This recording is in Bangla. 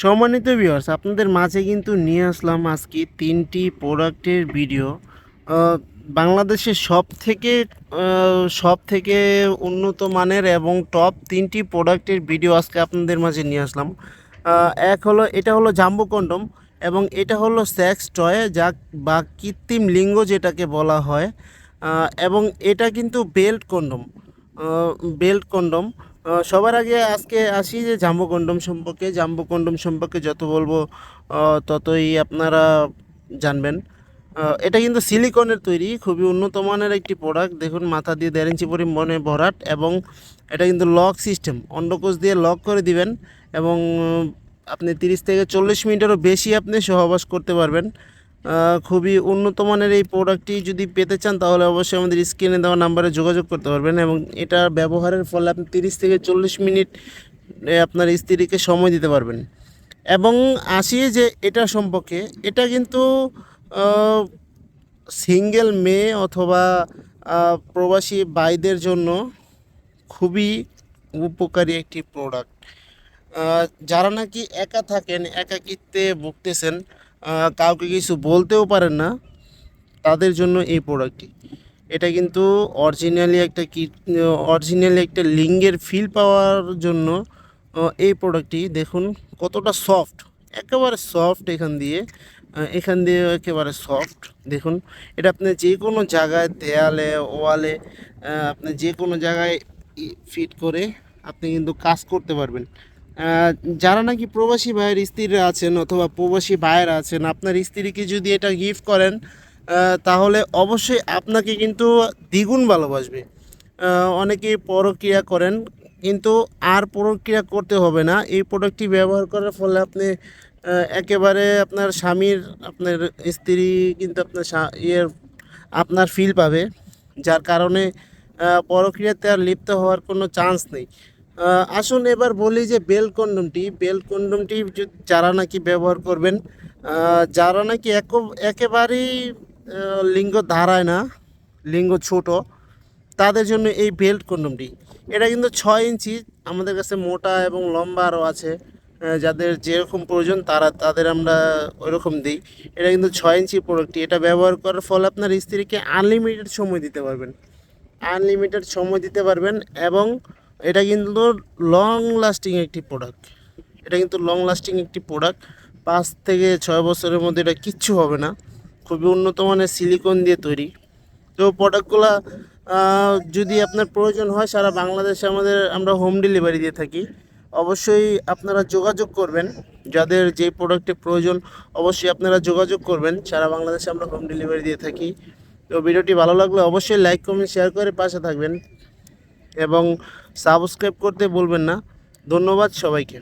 সম্মানিত ভিউয়ার্স, আপনাদের মাঝে কিন্তু নিয়ে আসলাম আজকে 3টি প্রোডাক্টের ভিডিও। বাংলাদেশের সবথেকে উন্নত মানের এবং টপ 3টি প্রোডাক্টের ভিডিও আজকে আপনাদের মাঝে নিয়ে আসলাম। এটা হলো জাম্বো কন্ডম এবং এটা হলো সেক্স টয় বা কৃত্রিম লিঙ্গ যেটাকে বলা হয়। এবং এটা কিন্তু বেল্ট কন্ডম। সবার আগে আজকে আসি যে জাম্বো কন্ডম সম্পর্কে যত বলবো ততই আপনারা জানবেন। এটা কিন্তু সিলিকনের তৈরি, খুবই উন্নত মানের একটি প্রোডাক্ট। দেখুন, মাথা দিয়ে 1.5 ইঞ্চি পরিমাণে ভরাট এবং এটা কিন্তু লক সিস্টেম, অন্ডকোষ দিয়ে লক করে দিবেন এবং আপনি 30 থেকে 40 মিনিটেরও বেশি আপনি সহবাস করতে পারবেন। খুবই উন্নত মানের এই প্রোডাক্টটি যদি পেতে চান তাহলে অবশ্যই আমাদের স্ক্রিনে দেওয়া নাম্বারে যোগাযোগ করতে পারবেন এবং এটা ব্যবহারের ফলে আপনি 30 থেকে 40 মিনিট আপনার স্ত্রীকে সময় দিতে পারবেন। এবং আসি যে এটা সম্পর্কে, এটা কিন্তু সিঙ্গেল মেয়ে অথবা প্রবাসী ভাইদের জন্য খুবই উপকারী একটি প্রোডাক্ট। যারা নাকি একা থাকেন, একাকিত্বে ভুগতেছেন, কাউকে কিছু বলতেও পারেন না, তাদের জন্য এই প্রোডাক্টটি। এটা কিন্তু অরিজিনালি একটা লিঙ্গের ফিল পাওয়ার জন্য এই প্রোডাক্টটি দেখুন কতটা সফট, একেবারে সফট। এখান দিয়ে একেবারে সফট। দেখুন, এটা আপনি যে কোনো জায়গায়, দেয়ালে, ওয়ালে, আপনি যে কোনো জায়গায় ফিট করে আপনি কিন্তু কাজ করতে পারবেন। যারা নাকি প্রবাসী ভাইয়ের স্ত্রীরা আছেন অথবা প্রবাসী ভাইয়েরা আছেন, আপনার স্ত্রীকে যদি এটা গিফট করেন তাহলে অবশ্যই আপনাকে কিন্তু দ্বিগুণ ভালোবাসবে। অনেকেই পরক্রিয়া করেন, কিন্তু আর পরক্রিয়া করতে হবে না। এই প্রোডাক্টটি ব্যবহার করার ফলে আপনি একেবারে আপনার স্ত্রী কিন্তু আপনার ফিল পাবে, যার কারণে পরক্রিয়াতে আর লিপ্ত হওয়ার কোনো চান্স নেই। আসুন এবার বলি যে বেল কন্ডমটি যারা নাকি ব্যবহার করবেন, যারা নাকি একেবারেই লিঙ্গ দাঁড়ায় না, লিঙ্গ ছোট, তাদের জন্য এই বেল্ট কন্ডমটি। এটা কিন্তু 6 ইঞ্চি, আমাদের কাছে মোটা এবং লম্বা আরও আছে। যাদের যেরকম প্রয়োজন তাদের আমরা ওইরকম দিই। এটা কিন্তু 6 ইঞ্চি প্রোডাক্টটি। এটা ব্যবহার করার ফলে আপনার স্ত্রীকে আনলিমিটেড সময় দিতে পারবেন এবং এটা কিন্তু লং লাস্টিং একটি প্রোডাক্ট। 5 থেকে 6 বছরের মধ্যে এটা কিচ্ছু হবে না। খুবই উন্নত মানের সিলিকন দিয়ে তৈরি। তো প্রোডাক্টগুলো যদি আপনার প্রয়োজন হয়, সারা বাংলাদেশে আমরা হোম ডেলিভারি দিয়ে থাকি। অবশ্যই আপনারা যোগাযোগ করবেন, যাদের যে প্রোডাক্টের প্রয়োজন অবশ্যই আপনারা যোগাযোগ করবেন। সারা বাংলাদেশে আমরা হোম ডেলিভারি দিয়ে থাকি। তো ভিডিওটি ভালো লাগলে অবশ্যই লাইক, কমেন্ট, শেয়ার করে পাশে থাকবেন এবং সাবস্ক্রাইব করতে ভুলবেন না। ধন্যবাদ সবাইকে।